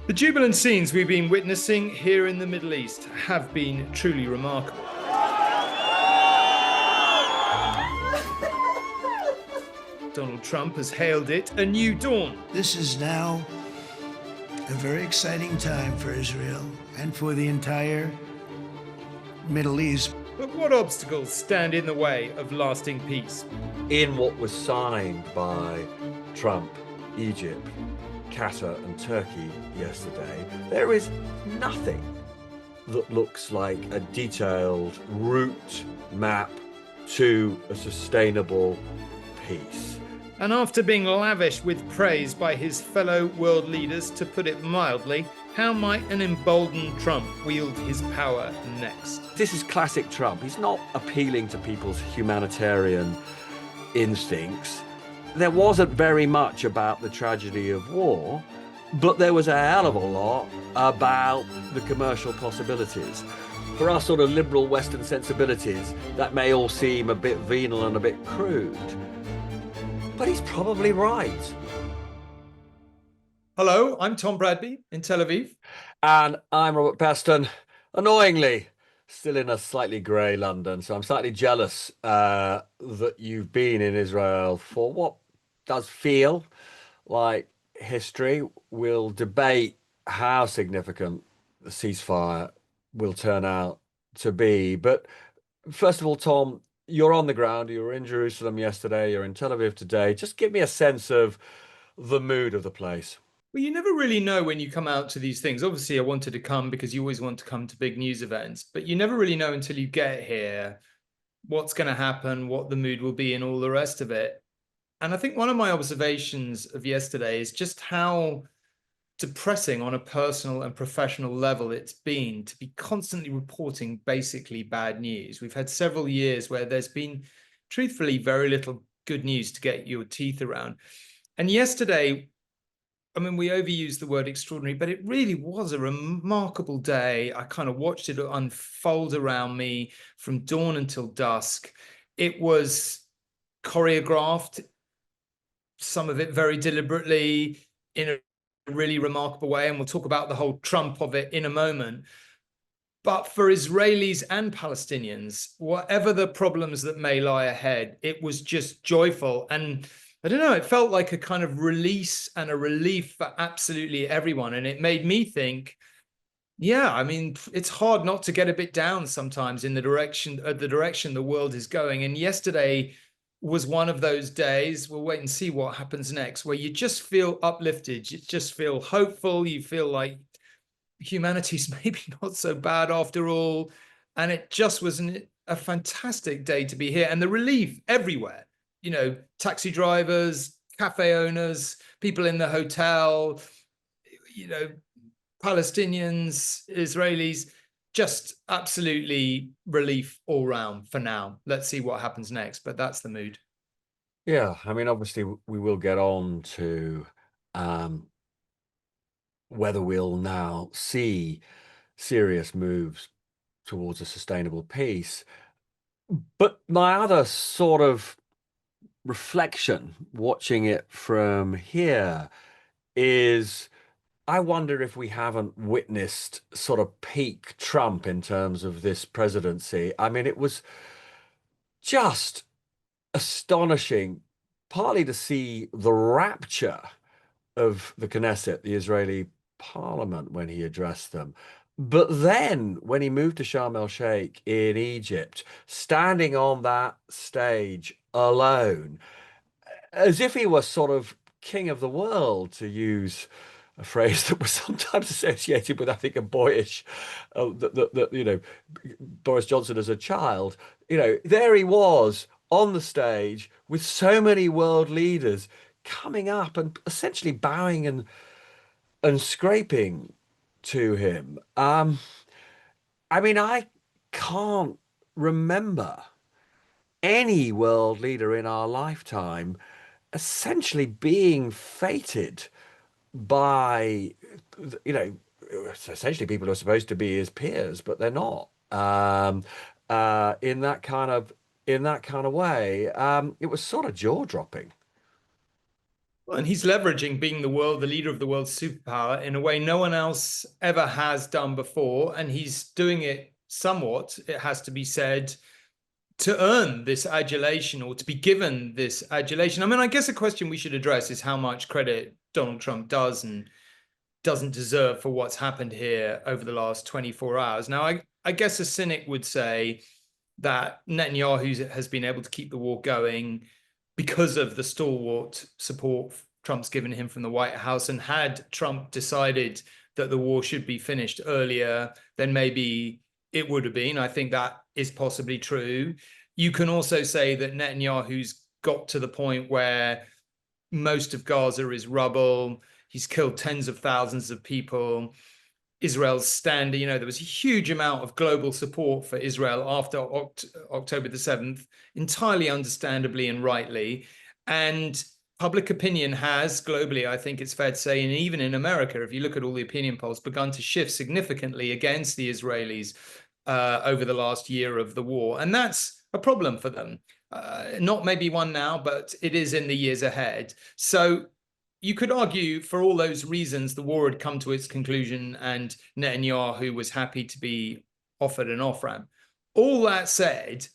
The jubilant scenes we've been witnessing here in the Middle East have been truly remarkable. Donald Trump has hailed it a new dawn. This is now a very exciting time for Israel and for the entire Middle East. But what obstacles stand in the way of lasting peace? In what was signed by Trump, Egypt, Qatar and Turkey yesterday, there is nothing that looks like a detailed route map to a sustainable peace. And after being lavished with praise by his fellow world leaders, to put it mildly, how might an emboldened Trump wield his power next? This is classic Trump. He's not appealing to people's humanitarian instincts. There wasn't very much about the tragedy of war, but there was a hell of a lot about the commercial possibilities. For our sort of liberal Western sensibilities, that may all seem a bit venal and a bit crude. But he's probably right. Hello, I'm Tom Bradby in Tel Aviv. And I'm Robert Peston, annoyingly, still in a slightly grey London. So I'm slightly jealous that you've been in Israel for what does feel like history. We'll debate how significant the ceasefire will turn out to be. But first of all, Tom, you're on the ground. You were in Jerusalem yesterday. You're in Tel Aviv today. Just give me a sense of the mood of the place. Well, you never really know when you come out to these things. Obviously, I wanted to come because you always want to come to big news events, but you never really know until you get here what's going to happen, what the mood will be, and all the rest of it. And I think one of my observations of yesterday is just how depressing on a personal and professional level it's been to be constantly reporting basically bad news. We've had several years where there's been truthfully very little good news to get your teeth around. And yesterday, I mean, we overuse the word extraordinary, but it really was a remarkable day. I kind of watched it unfold around me from dawn until dusk. It was choreographed, some of it very deliberately, in a really remarkable way, and we'll talk about the whole Trump of it in a moment. But for Israelis and Palestinians, whatever the problems that may lie ahead, it was just joyful. And I don't know, it felt like a kind of release and a relief for absolutely everyone. And it made me think, yeah, I mean, it's hard not to get a bit down sometimes in the direction the world is going. And yesterday was one of those days, we'll wait and see what happens next, where you just feel uplifted, you just feel hopeful, you feel like humanity's maybe not so bad after all. And it just was a fantastic day to be here. And the relief everywhere, you know, taxi drivers, cafe owners, people in the hotel, you know, Palestinians, Israelis, just absolutely relief all round for now. Let's see what happens next, but that's the mood. Yeah, I mean, obviously, we will get on to whether we'll now see serious moves towards a sustainable peace. But my other sort of reflection, watching it from here, is I wonder if we haven't witnessed sort of peak Trump in terms of this presidency. I mean, it was just astonishing, partly to see the rapture of the Knesset, the Israeli parliament, when he addressed them. But then when he moved to Sharm el-Sheikh in Egypt, standing on that stage alone, as if he was sort of king of the world, to use a phrase that was sometimes associated with, I think, a boyish, you know, Boris Johnson as a child. You know, there he was on the stage with so many world leaders coming up and essentially bowing and scraping to him. I mean, I can't remember any world leader in our lifetime essentially being feted by, you know, essentially people who are supposed to be his peers, but they're not. In that kind of way, it was sort of jaw-dropping. Well, and he's leveraging being the leader of the world's superpower in a way no one else ever has done before. And he's doing it somewhat, it has to be said, to earn this adulation or to be given this adulation. I mean, I guess a question we should address is how much credit Donald Trump does and doesn't deserve for what's happened here over the last 24 hours. Now, I guess a cynic would say that Netanyahu has been able to keep the war going because of the stalwart support Trump's given him from the White House. And had Trump decided that the war should be finished earlier, then maybe it would have been. I think that is possibly true. You can also say that Netanyahu's got to the point where most of Gaza is rubble. He's killed tens of thousands of people. Israel's standing, there was a huge amount of global support for Israel after October the 7th, entirely understandably and rightly. And public opinion has globally, I think it's fair to say, and even in America, if you look at all the opinion polls, begun to shift significantly against the Israelis over the last year of the war. And that's a problem for them. Not maybe one now, but it is in the years ahead. So you could argue for all those reasons, the war had come to its conclusion and Netanyahu was happy to be offered an off-ramp. All that said,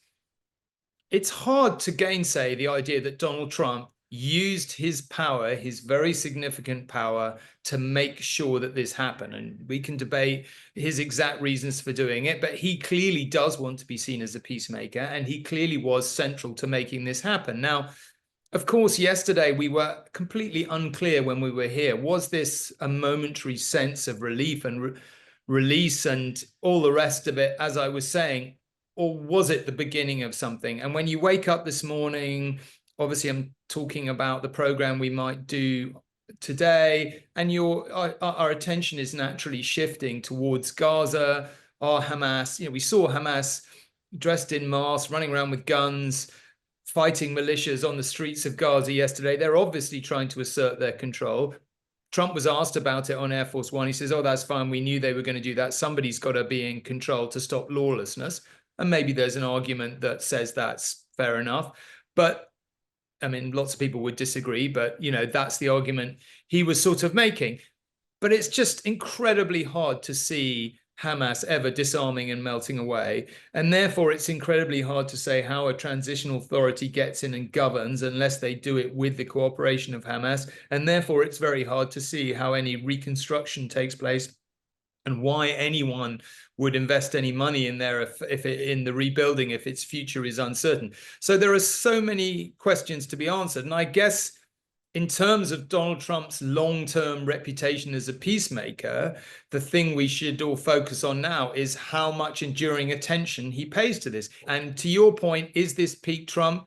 it's hard to gainsay the idea that Donald Trump used his power, his very significant power, to make sure that this happened. And we can debate his exact reasons for doing it, but he clearly does want to be seen as a peacemaker, and he clearly was central to making this happen. Now, of course, yesterday we were completely unclear when we were here. Was this a momentary sense of relief and release and all the rest of it, as I was saying, or was it the beginning of something? And when you wake up this morning, obviously I'm talking about the program we might do today, and our attention is naturally shifting towards Gaza, or Hamas. We saw Hamas dressed in masks, running around with guns, fighting militias on the streets of Gaza yesterday. They're obviously trying to assert their control. Trump was asked about it on Air Force One. He says, oh, that's fine. We knew they were going to do that. Somebody's got to be in control to stop lawlessness. And maybe there's an argument that says that's fair enough. But I mean, lots of people would disagree, but, that's the argument he was sort of making. But it's just incredibly hard to see Hamas ever disarming and melting away. And therefore, it's incredibly hard to say how a transitional authority gets in and governs unless they do it with the cooperation of Hamas. And therefore, it's very hard to see how any reconstruction takes place and why anyone would invest any money in there if in the rebuilding if its future is uncertain. So there are so many questions to be answered. And I guess in terms of Donald Trump's long-term reputation as a peacemaker, the thing we should all focus on now is how much enduring attention he pays to this. And to your point, is this peak Trump?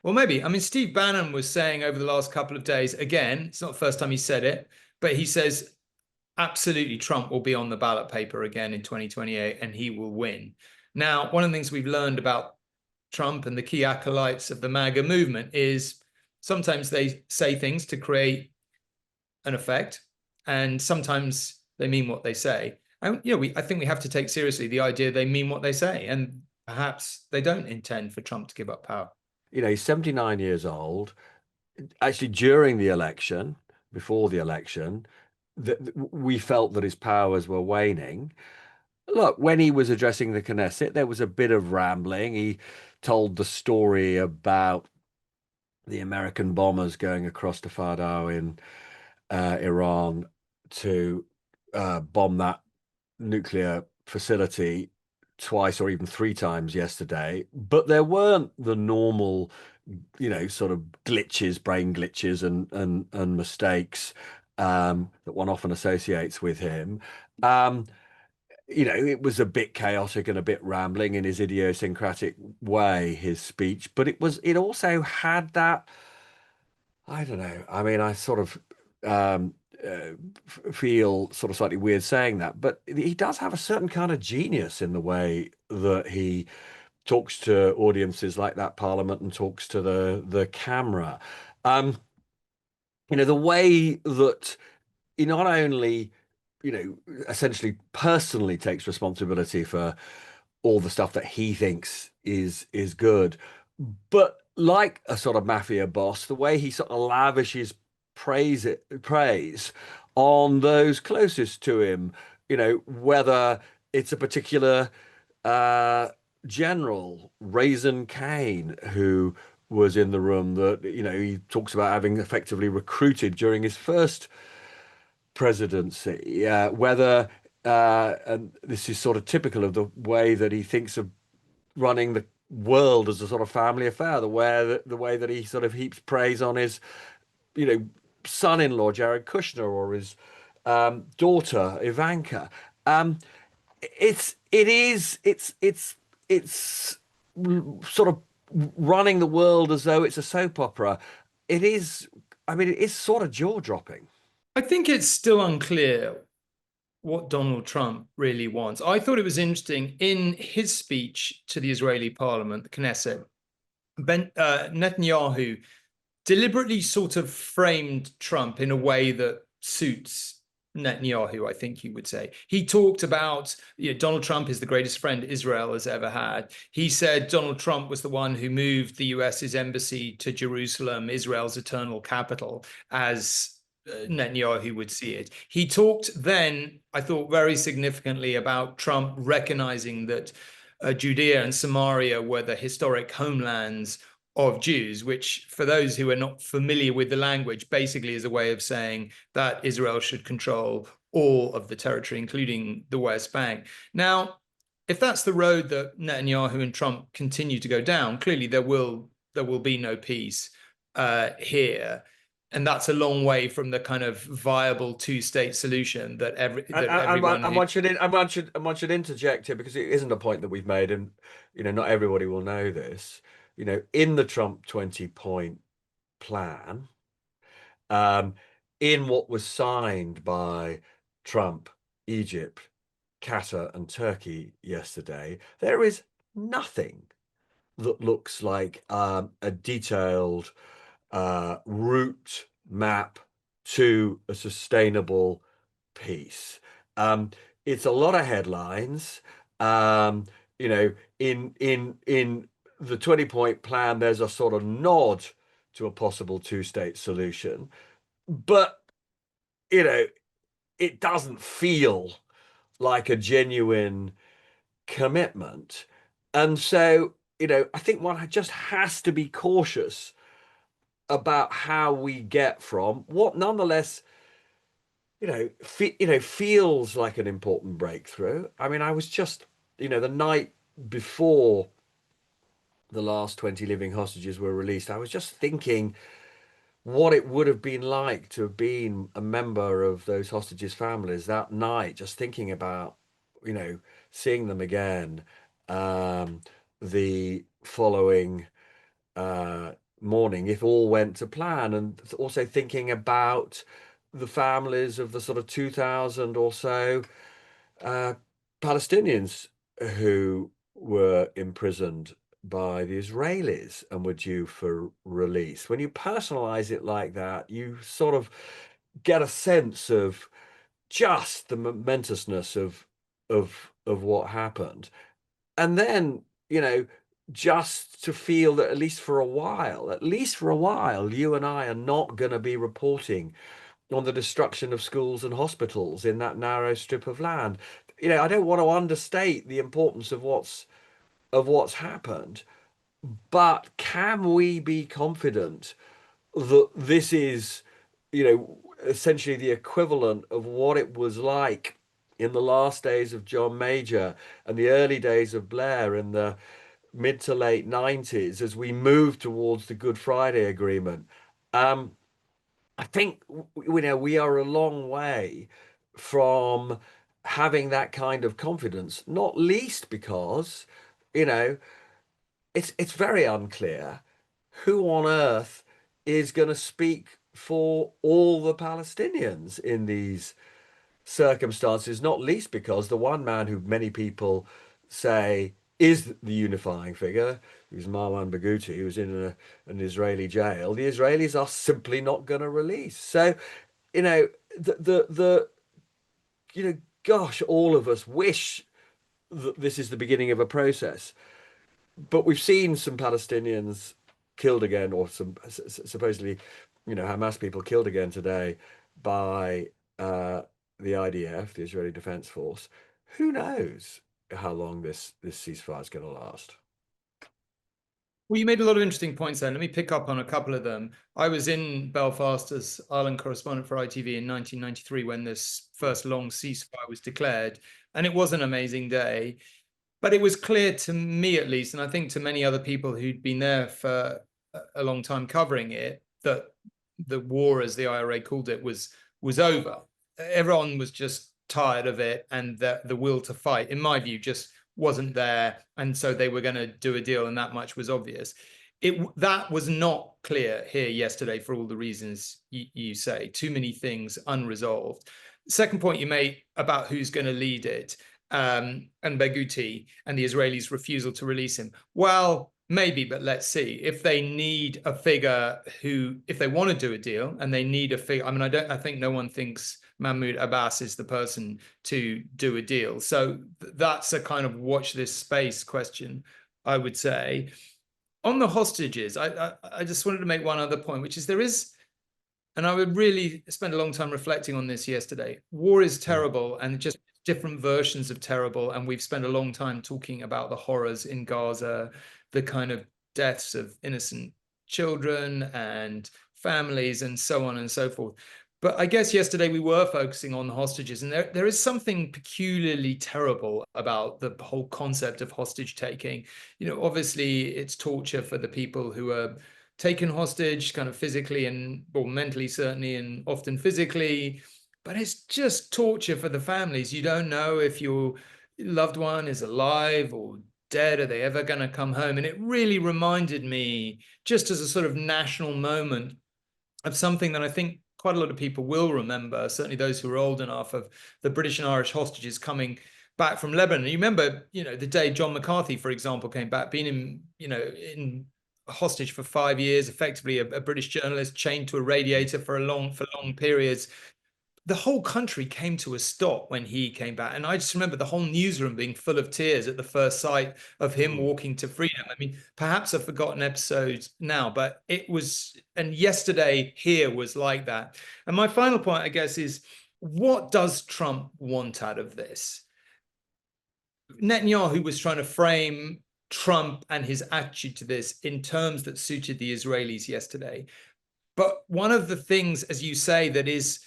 Well, maybe. I mean, Steve Bannon was saying over the last couple of days, again, it's not the first time he said it, but he says, absolutely, Trump will be on the ballot paper again in 2028 and he will win. Now, one of the things we've learned about Trump and the key acolytes of the MAGA movement is sometimes they say things to create an effect, and sometimes they mean what they say. And I think we have to take seriously the idea they mean what they say, and perhaps they don't intend for Trump to give up power. He's 79 years old. Actually, during the election, before the election, we felt that his powers were waning. Look, when he was addressing the Knesset, there was a bit of rambling. He told the story about the American bombers going across to Fordow in Iran to bomb that nuclear facility twice or even three times yesterday. But there weren't the normal, sort of glitches, brain glitches and mistakes that one often associates with him. It was a bit chaotic and a bit rambling in his idiosyncratic way, his speech, but it also had that, I don't know. I mean, I sort of feel sort of slightly weird saying that, but he does have a certain kind of genius in the way that he talks to audiences like that Parliament and talks to the camera. The way that he not only essentially personally takes responsibility for all the stuff that he thinks is good, but like a sort of mafia boss, the way he sort of lavishes praise on those closest to him, whether it's a particular uh, general, Raisin Kane, who was in the room that, he talks about having effectively recruited during his first presidency, whether, and this is sort of typical of the way that he thinks of running the world as a sort of family affair, the way that he sort of heaps praise on his, you know, son-in-law Jared Kushner or his daughter Ivanka. Um, it's sort of running the world as though it's a soap opera. It is, I mean, it is sort of jaw-dropping. I think it's still unclear what Donald Trump really wants. I thought it was interesting in his speech to the Israeli parliament, the Knesset, Netanyahu deliberately sort of framed Trump in a way that suits Netanyahu, I think you would say. He talked about, Donald Trump is the greatest friend Israel has ever had. He said Donald Trump was the one who moved the US's embassy to Jerusalem, Israel's eternal capital, as Netanyahu would see it. He talked then, I thought, very significantly about Trump recognizing that Judea and Samaria were the historic homelands of Jews, which, for those who are not familiar with the language, basically is a way of saying that Israel should control all of the territory, including the West Bank. Now, if that's the road that Netanyahu and Trump continue to go down, clearly there will be no peace here. And that's a long way from the kind of viable two-state solution that everyone I want you to, I want you to interject here because it isn't a point that we've made, and not everybody will know this. In the Trump 20-point plan, um, in what was signed by Trump, Egypt, Qatar, and Turkey yesterday, there is nothing that looks like a detailed route map to a sustainable peace. It's a lot of headlines. In the 20-point plan, there's a sort of nod to a possible two-state solution, but you know, it doesn't feel like a genuine commitment. And so, I think one just has to be cautious about how we get from what nonetheless, feels like an important breakthrough. I mean, I was just, the night before the last 20 living hostages were released, I was just thinking what it would have been like to have been a member of those hostages' families that night, just thinking about, seeing them again, um, the following uh, morning, if all went to plan, and also thinking about the families of the sort of 2,000 or so uh, Palestinians who were imprisoned by the Israelis and were due for release. When you personalize it like that, you sort of get a sense of just the momentousness of what happened. And then, just to feel that at least for a while, you and I are not going to be reporting on the destruction of schools and hospitals in that narrow strip of land. I don't want to understate the importance of what's happened, but can we be confident that this is, essentially the equivalent of what it was like in the last days of John Major and the early days of Blair in the mid to late 90s as we move towards the Good Friday Agreement? I think we are a long way from having that kind of confidence, not least because, you know, it's very unclear who on earth is going to speak for all the Palestinians in these circumstances, not least because the one man who many people say is the unifying figure, who's Marwan Barghouti, who's in an Israeli jail, the Israelis are simply not going to release. So, you know, the gosh, all of us wish that this is the beginning of a process, but we've seen some Palestinians killed again, or supposedly, Hamas people killed again today by the IDF, the Israeli Defense Force. Who knows how long this ceasefire is going to last? Well, you made a lot of interesting points there. Let me pick up on a couple of them. I was in Belfast as Ireland correspondent for ITV in 1993 when this first long ceasefire was declared, and it was an amazing day. But it was clear to me, at least, and I think to many other people who'd been there for a long time covering it, that the war, as the IRA called it, was over. Everyone was just tired of it, and the will to fight, in my view, just wasn't there, and so they were going to do a deal, and that much was obvious. That was not clear here yesterday for all the reasons you say. Too many things unresolved. Second point you made about who's going to lead it, and Beguti and the Israelis' refusal to release him. Well, maybe, but let's see. If they need a figure if they want to do a deal and they need a figure, I mean, I think no one thinks Mahmoud Abbas is the person to do a deal. So that's a kind of watch this space question, I would say. On the hostages, I just wanted to make one other point, which is and I would really spend a long time reflecting on this yesterday. War is terrible, and just different versions of terrible. And we've spent a long time talking about the horrors in Gaza, the kind of deaths of innocent children and families and so on and so forth. But I guess yesterday we were focusing on the hostages, and there is something peculiarly terrible about the whole concept of hostage taking. Obviously it's torture for the people who are taken hostage, kind of physically or mentally, certainly, and often physically. But it's just torture for the families. You don't know if your loved one is alive or dead. Are they ever going to come home? And it really reminded me, just as a sort of national moment, of something that I think quite a lot of people will remember, certainly those who are old enough, of the British and Irish hostages coming back from Lebanon. You remember, the day John McCarthy, for example, came back, being in hostage for 5 years, effectively a British journalist chained to a radiator for long periods. The whole country came to a stop when he came back. And I just remember the whole newsroom being full of tears at the first sight of him walking to freedom. I mean, perhaps a forgotten episode now, but it was, and yesterday here was like that. And my final point, I guess, is what does Trump want out of this? Netanyahu was trying to frame Trump and his attitude to this in terms that suited the Israelis yesterday. But one of the things, as you say, that is,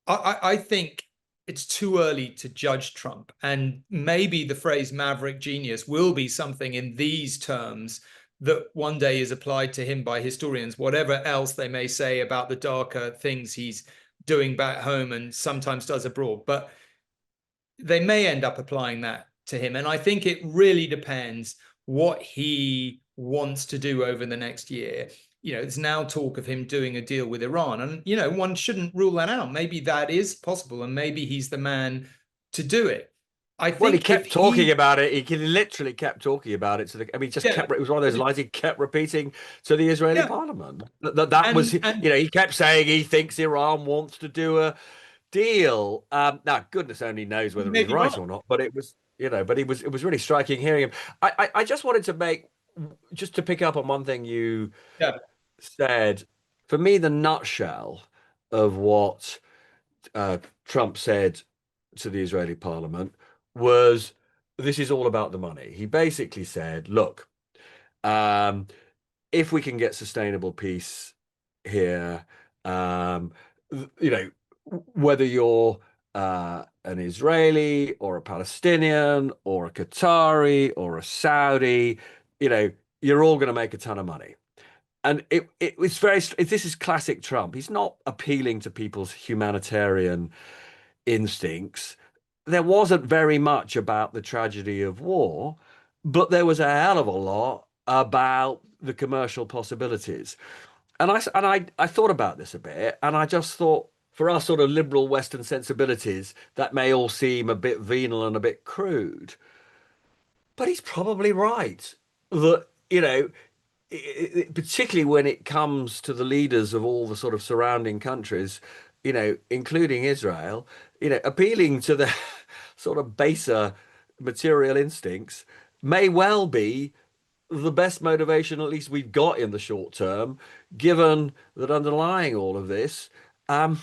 I think it's too early to judge Trump. And maybe the phrase maverick genius will be something in these terms that one day is applied to him by historians, whatever else they may say about the darker things he's doing back home and sometimes does abroad. But they may end up applying that to him. And I think it really depends what he wants to do over the next year. There's now talk of him doing a deal with Iran. And, one shouldn't rule that out. Maybe that is possible, and maybe he's the man to do it. I think he kept talking about it. He literally kept talking about it. It was one of those lines he kept repeating to the Israeli parliament. He kept saying he thinks Iran wants to do a deal. Now, goodness only knows whether he's right or not, but it was, it was really striking hearing him. I just wanted to just to pick up on one thing you said. For me, the nutshell of what Trump said to the Israeli parliament was, this is all about the money. He basically said, look, if we can get sustainable peace here, whether you're an Israeli or a Palestinian or a Qatari or a Saudi, you're all going to make a ton of money. And it was this is classic Trump. He's not appealing to people's humanitarian instincts. There wasn't very much about the tragedy of war, but there was a hell of a lot about the commercial possibilities. And I thought about this a bit, and I just thought, for our sort of liberal Western sensibilities, that may all seem a bit venal and a bit crude. But he's probably right that, particularly when it comes to the leaders of all the sort of surrounding countries, including Israel, appealing to the sort of baser material instincts may well be the best motivation, at least we've got in the short term, given that underlying all of this, um,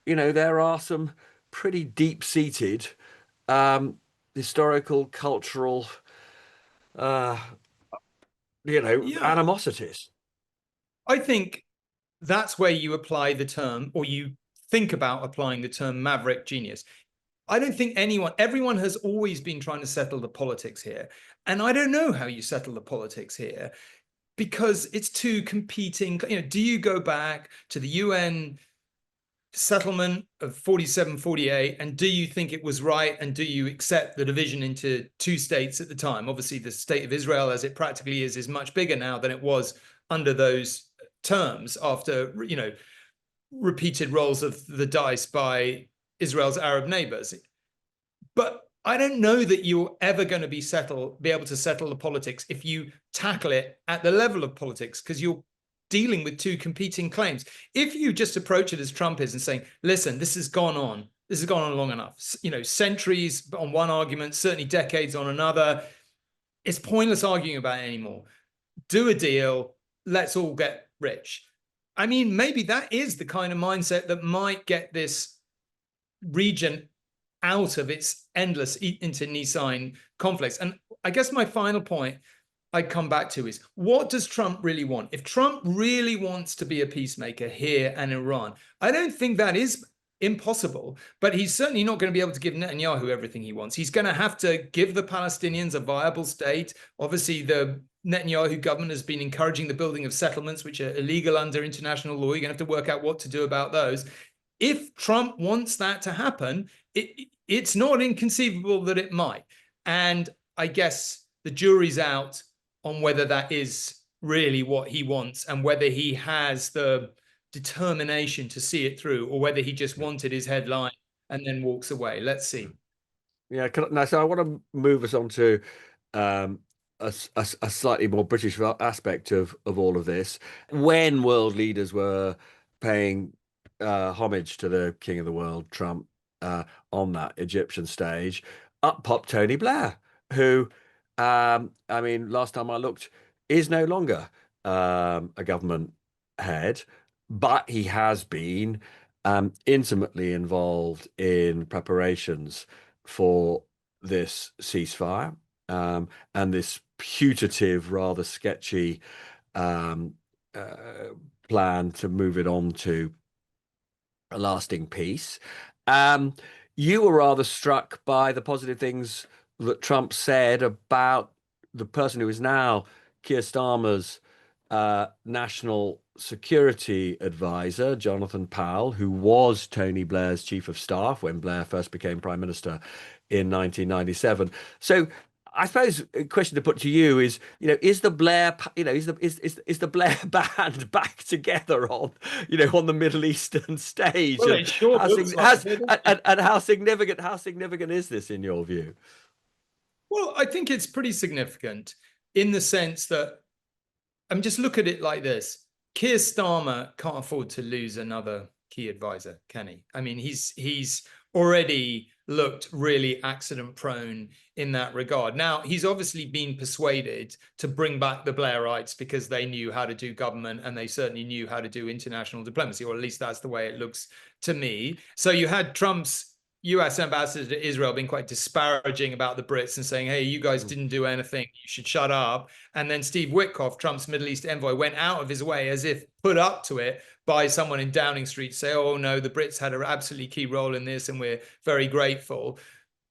there are some pretty deep-seated historical, cultural, uh, Yeah, animosities. I think that's where you apply the term, or you think about applying the term maverick genius. I don't think everyone has always been trying to settle the politics here. And I don't know how you settle the politics here because it's two competing, do you go back to the UN settlement of 47, 48, and do you think it was right, and do you accept the division into two states at the time? Obviously, the state of Israel, as it practically is much bigger now than it was under those terms after, repeated rolls of the dice by Israel's Arab neighbors. But I don't know that you're ever going to be able to settle the politics if you tackle it at the level of politics, because you're dealing with two competing claims. If you just approach it as Trump is and saying, listen, this has gone on long enough, centuries on one argument, certainly decades on another, it's pointless arguing about it anymore. Do a deal, let's all get rich. I mean, maybe that is the kind of mindset that might get this region out of its endless internecine conflicts. And I guess my final point I come back to is, what does Trump really want? If Trump really wants to be a peacemaker here and Iran, I don't think that is impossible, but he's certainly not going to be able to give Netanyahu everything he wants. He's going to have to give the Palestinians a viable state. Obviously, the Netanyahu government has been encouraging the building of settlements, which are illegal under international law. You're going to have to work out what to do about those. If Trump wants that to happen, it's not inconceivable that it might. And I guess the jury's out on whether that is really what he wants and whether he has the determination to see it through, or whether he just wanted his headline and then walks away. Let's see. Yeah, so I want to move us on to um, a slightly more British aspect of all of this. When world leaders were paying homage to the King of the World, Trump, on that Egyptian stage, up popped Tony Blair, who, I mean, last time I looked, is no longer a government head, but he has been intimately involved in preparations for this ceasefire, and this putative, rather sketchy um, plan to move it on to a lasting peace. Um, you were rather struck by the positive things that Trump said about the person who is now Keir Starmer's national security advisor, Jonathan Powell, who was Tony Blair's chief of staff when Blair first became prime minister in 1997. So I suppose a question to put to you is, is the Blair, is the Blair band back together on the Middle Eastern stage? Well, And it sure looks like it. and how significant is this in your view? Well, I think it's pretty significant in the sense that, just look at it like this. Keir Starmer can't afford to lose another key advisor, can he? I mean, he's already looked really accident prone in that regard. Now, he's obviously been persuaded to bring back the Blairites because they knew how to do government and they certainly knew how to do international diplomacy, or at least that's the way it looks to me. So you had Trump's US ambassador to Israel being quite disparaging about the Brits and saying, hey, you guys didn't do anything, you should shut up. And then Steve Witkoff, Trump's Middle East envoy, went out of his way, as if put up to it by someone in Downing Street, to say, oh no, the Brits had an absolutely key role in this and we're very grateful.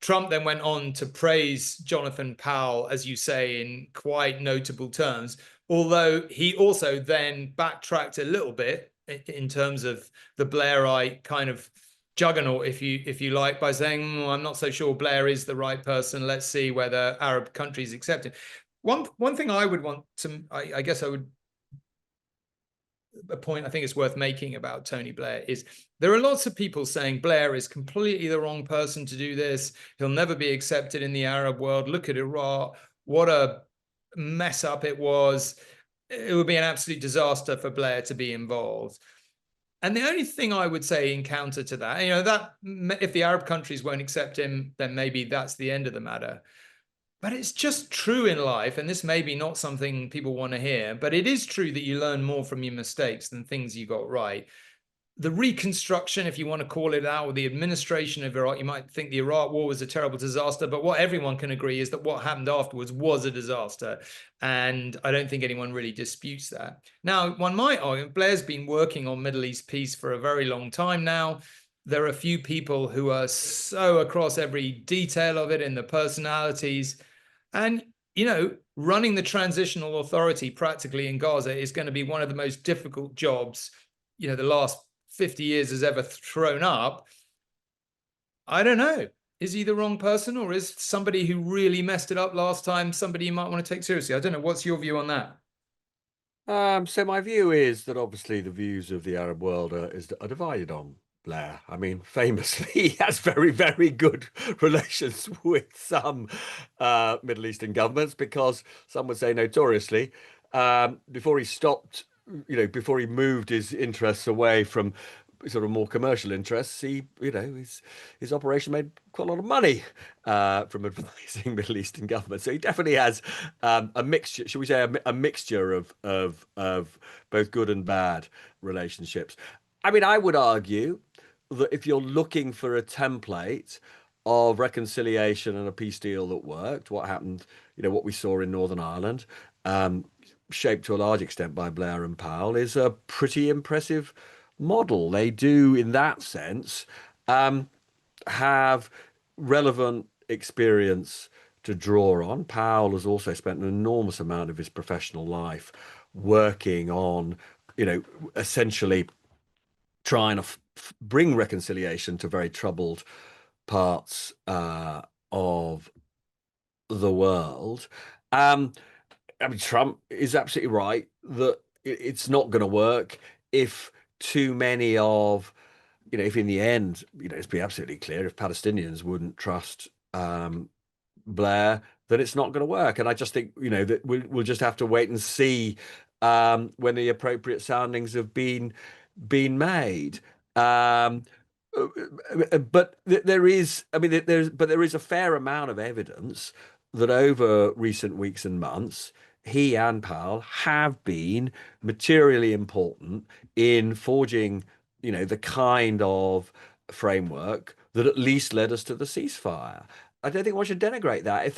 Trump then went on to praise Jonathan Powell, as you say, in quite notable terms, although he also then backtracked a little bit in terms of the Blairite kind of juggernaut, if you like, by saying, I'm not so sure Blair is the right person. Let's see whether Arab countries accept it. One thing I would want to, I guess I would, a point I think is worth making about Tony Blair is there are lots of people saying Blair is completely the wrong person to do this. He'll never be accepted in the Arab world. Look at Iraq. What a mess up it was. It would be an absolute disaster for Blair to be involved. And the only thing I would say in counter to that, that if the Arab countries won't accept him, then maybe that's the end of the matter. But it's just true in life, and this may be not something people want to hear, but it is true that you learn more from your mistakes than things you got right. The reconstruction, if you want to call it out, or the administration of Iraq, you might think the Iraq war was a terrible disaster, but what everyone can agree is that what happened afterwards was a disaster. And I don't think anyone really disputes that. Now, one might argue, Blair's been working on Middle East peace for a very long time now. There are a few people who are so across every detail of it in the personalities. And, running the transitional authority practically in Gaza is going to be one of the most difficult jobs, the last 50 years has ever thrown up. I don't know. Is he the wrong person, or is somebody who really messed it up last time somebody you might want to take seriously? I don't know. What's your view on that? So my view is that obviously the views of the Arab world are divided on Blair. I mean, famously, he has very, very good relations with some Middle Eastern governments, because some would say notoriously, before he stopped, before he moved his interests away from sort of more commercial interests, his operation made quite a lot of money from advising Middle Eastern governments. So he definitely has a mixture, shall we say, a mixture of both good and bad relationships. I mean, I would argue that if you're looking for a template of reconciliation and a peace deal that worked, what happened, what we saw in Northern Ireland, shaped to a large extent by Blair and Powell, is a pretty impressive model. They do, in that sense, have relevant experience to draw on. Powell has also spent an enormous amount of his professional life working on, essentially trying to bring reconciliation to very troubled parts of the world. I mean, Trump is absolutely right that it's not going to work if too many of, if in the end, it's be absolutely clear, if Palestinians wouldn't trust Blair, then it's not going to work. And I just think, that we'll just have to wait and see when the appropriate soundings have been made. But there is, I mean, there is a fair amount of evidence that over recent weeks and months, he and Powell have been materially important in forging, the kind of framework that at least led us to the ceasefire. I don't think one should denigrate that. If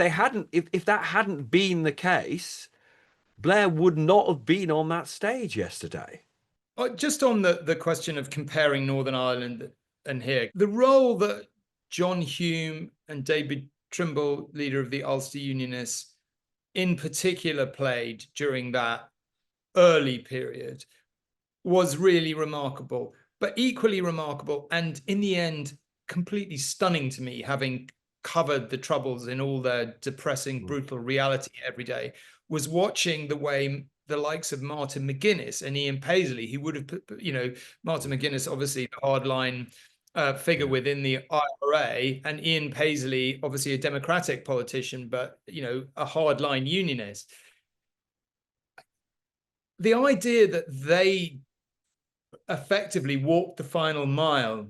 that hadn't been the case, Blair would not have been on that stage yesterday. Just on the question of comparing Northern Ireland and here, the role that John Hume and David Trimble, leader of the Ulster Unionists, in particular played during that early period was really remarkable, but equally remarkable, and in the end, completely stunning to me, having covered the Troubles in all their depressing, brutal reality every day, was watching the way the likes of Martin McGuinness and Ian Paisley, who would have put, Martin McGuinness, obviously the hardline figure within the IRA, and Ian Paisley, obviously a Democratic politician, but, a hardline unionist. The idea that they effectively walked the final mile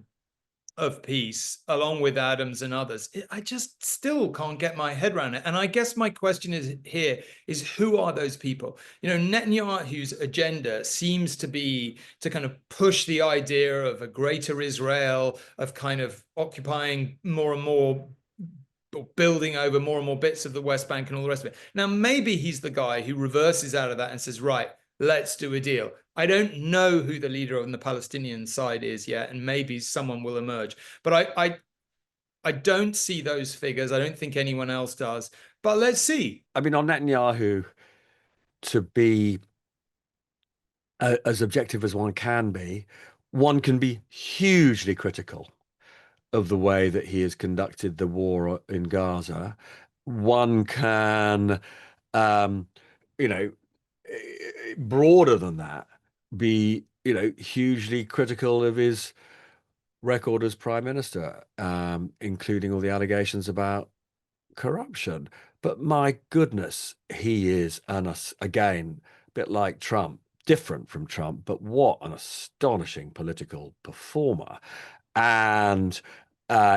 of peace along with Adams and others, I just still can't get my head around it. And I guess my question is who are those people? Netanyahu's agenda seems to be to kind of push the idea of a greater Israel, of kind of occupying more and more, or building over more and more bits of the West Bank and all the rest of it. Now, maybe he's the guy who reverses out of that and says, right, let's do a deal. I don't know who the leader on the Palestinian side is yet, and maybe someone will emerge. But I don't see those figures. I don't think anyone else does. But let's see. I mean, on Netanyahu, to be as objective as one can be hugely critical of the way that he has conducted the war in Gaza. One can, you know, broader than that, be, hugely critical of his record as prime minister, including all the allegations about corruption. But my goodness, he is again, a bit like Trump, different from Trump, but what an astonishing political performer. And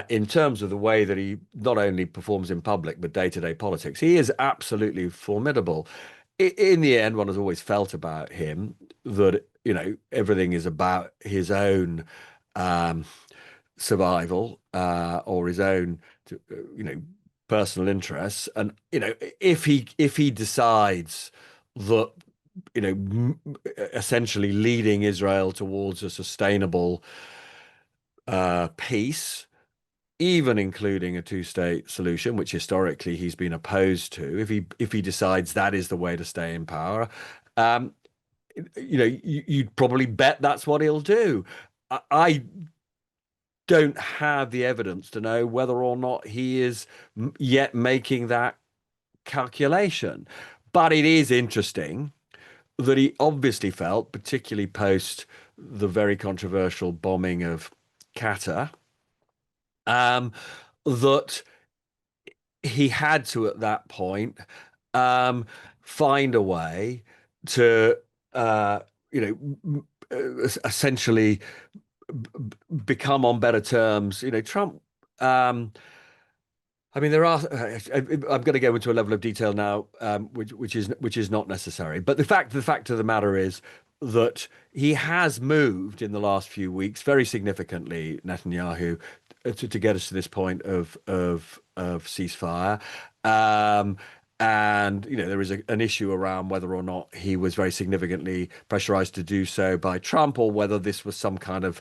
in terms of the way that he not only performs in public but day-to-day politics. He is absolutely formidable. In the end, one has always felt about him that, everything is about his own um, survival, or his own, personal interests. And, if he decides that, essentially leading Israel towards a sustainable peace, even including a two-state solution, which historically he's been opposed to, if he decides that is the way to stay in power, um, you'd probably bet that's what he'll do. I don't have the evidence to know whether or not he is yet making that calculation, but it is interesting that he obviously felt, particularly post the very controversial bombing of Qatar, um, that he had to, at that point, um, find a way to, uh, essentially become on better terms. Trump. I mean, there are. I'm going to go into a level of detail now, which is not necessary. But the fact of the matter is that he has moved in the last few weeks very significantly, Netanyahu, to get us to this point of ceasefire. Um, and there is an issue around whether or not he was very significantly pressurized to do so by Trump, or whether this was some kind of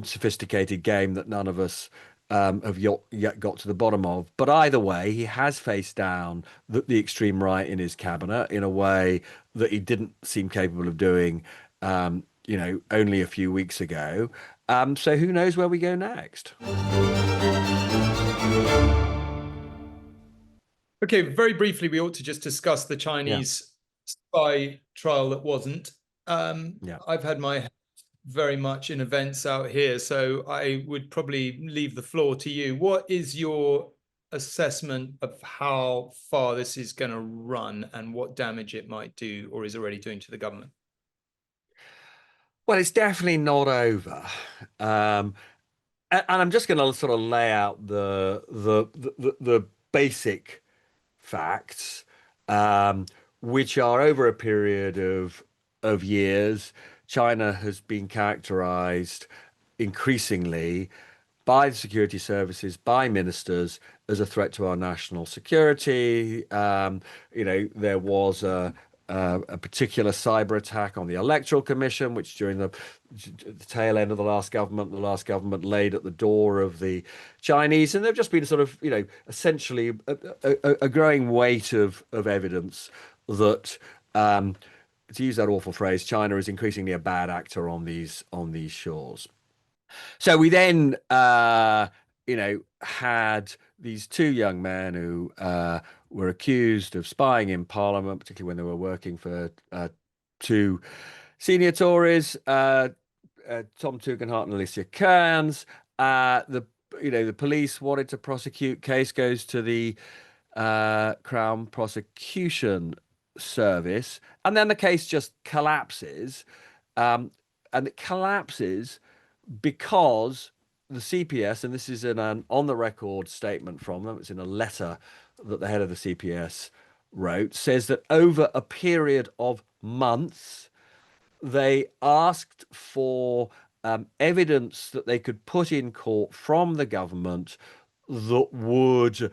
sophisticated game that none of us have yet got to the bottom of. But either way, he has faced down the extreme right in his cabinet in a way that he didn't seem capable of doing, only a few weeks ago. So who knows where we go next? Okay, very briefly, we ought to just discuss the Yeah, Chinese spy trial that wasn't. yeah. I've had my hand very much in events out here, so I would probably leave the floor to you. What is your assessment of how far this is going to run and what damage it might do or is already doing to the government? Well, it's definitely not over. Um, and I'm just going to sort of lay out the basic facts, um, which are over a period of years. China has been characterized increasingly by the security services, by ministers, as a threat to our national security. There was a particular cyber attack on the Electoral Commission, which during the tail end of the last government laid at the door of the Chinese. And there've just been sort of, essentially a growing weight of evidence that, to use that awful phrase, China is increasingly a bad actor on these shores. So we then, had these two young men who were accused of spying in Parliament, particularly when they were working for two senior Tories, Tom Tugendhat and Alicia Kearns. The police wanted to prosecute. Case goes to the Crown Prosecution Service, and then the case just collapses, and it collapses because the CPS, and this is in an on the record statement from them, it's in a letter that the head of the CPS wrote, says that over a period of months, they asked for evidence that they could put in court from the government that would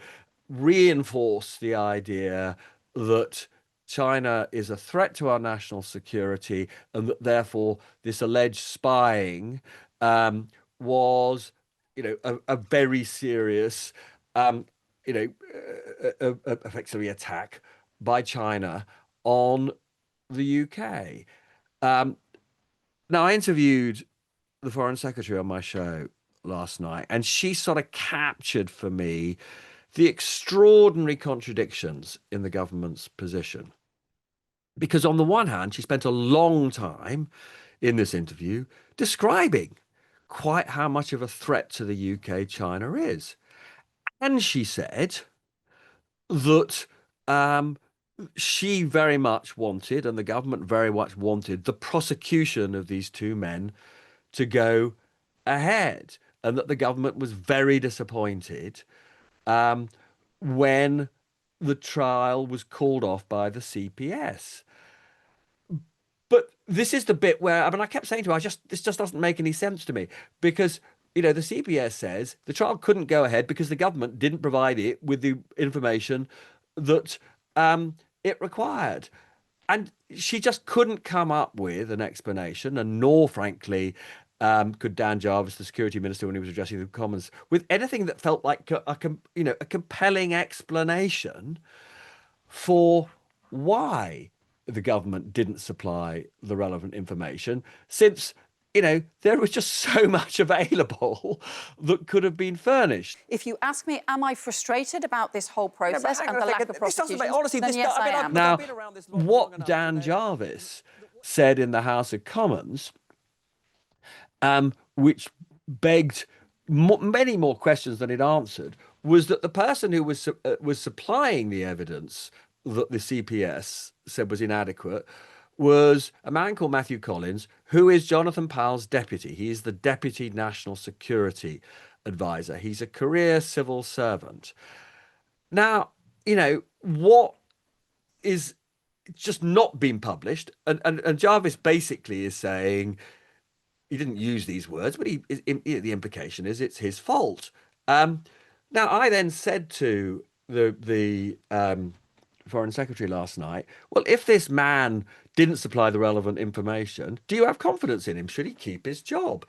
reinforce the idea that China is a threat to our national security, and that therefore this alleged spying was, a very serious, um, effectively attack by China on the UK. Now, I interviewed the Foreign Secretary on my show last night, and she sort of captured for me the extraordinary contradictions in the government's position. Because on the one hand, she spent a long time in this interview describing quite how much of a threat to the UK China is. And she said that she very much wanted, and the government very much wanted, the prosecution of these two men to go ahead. and that the government was very disappointed when the trial was called off by the CPS. But this is the bit where, I mean, I kept saying to her, this just doesn't make any sense to me, because, you know, the CPS says the trial couldn't go ahead because the government didn't provide it with the information that it required. And she just couldn't come up with an explanation, and nor, frankly, could Dan Jarvis, the security minister, when he was addressing the Commons, with anything that felt like a compelling explanation for why the government didn't supply the relevant information, since, you know, there was just so much available that could have been furnished. If you ask me, am I frustrated about this whole process and the lack of prosecution? Honestly, then yes, I am. Now, what Dan Jarvis said in the House of Commons, which begged many more questions than it answered, was that the person who was supplying the evidence that the CPS said was inadequate was a man called Matthew Collins, who is Jonathan Powell's deputy. He is the Deputy National Security Advisor. He's a career civil servant. Now, you know, what is just not been published, and Jarvis basically is saying, he didn't use these words, but the implication is it's his fault. Now, I then said to the Foreign Secretary last night, well, if this man didn't supply the relevant information, do you have confidence in him? Should he keep his job?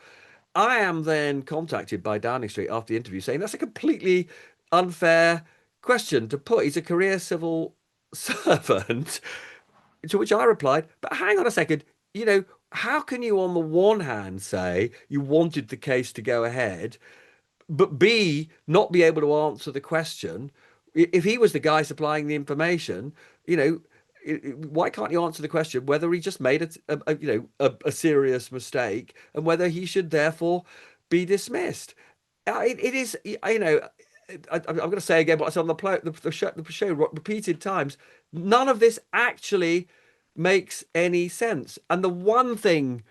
I am then contacted by Downing Street after the interview saying that's a completely unfair question to put. He's a career civil servant. To which I replied, but hang on a second, you know, how can you on the one hand say you wanted the case to go ahead, but B, not be able to answer the question? If he was the guy supplying the information, you know, why can't you answer the question whether he just made a serious mistake and whether he should therefore be dismissed? It is, you know, I'm going to say again what's on the show repeated times. None of this actually makes any sense. And the one thing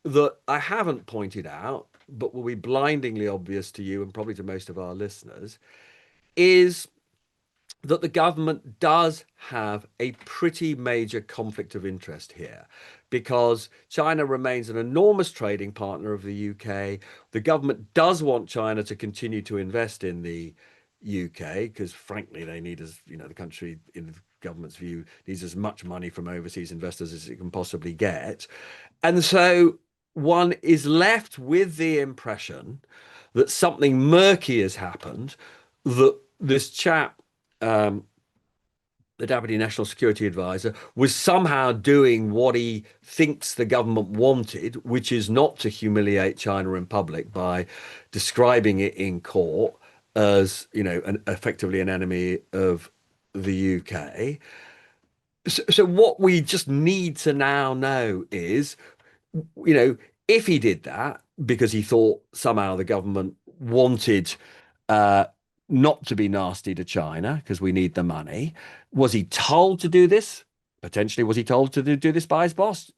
that I haven't pointed out, but will be blindingly obvious to you and probably to most of our listeners, is that the government does have a pretty major conflict of interest here, because China remains an enormous trading partner of the UK. The government does want China to continue to invest in the UK because, frankly, they need, as you know, the country, in the government's view, needs as much money from overseas investors as it can possibly get. And so one is left with the impression that something murky has happened, that this chap, the Deputy National Security Advisor, was somehow doing what he thinks the government wanted, which is not to humiliate China in public by describing it in court as, you know, effectively an enemy of the UK. So what we just need to now know is, you know, if he did that because he thought somehow the government wanted not to be nasty to China because we need the money, was he told to do this? Potentially, was he told to do this by his boss,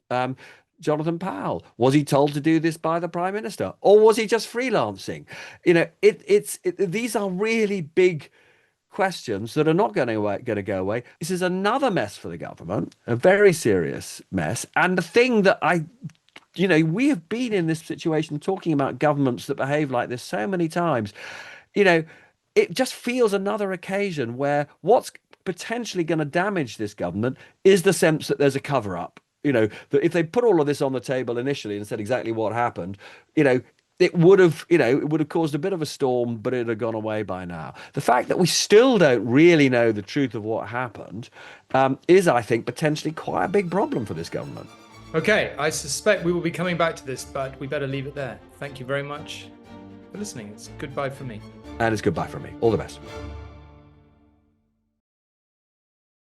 Jonathan Powell? Was he told to do this by the Prime Minister? Or was he just freelancing? You know, these are really big questions that are not going to go away. This is another mess for the government, a very serious mess. And the thing that you know, we have been in this situation talking about governments that behave like this so many times. You know, it just feels another occasion where what's potentially going to damage this government is the sense that there's a cover-up. You know, that if they put all of this on the table initially and said exactly what happened, you know, it would have caused a bit of a storm, but it had gone away by now. The fact that we still don't really know the truth of what happened is, I think, potentially quite a big problem for this government. Okay, I suspect we will be coming back to this, but we better leave it there. Thank you very much for listening. It's goodbye from me. And it's goodbye from me. All the best.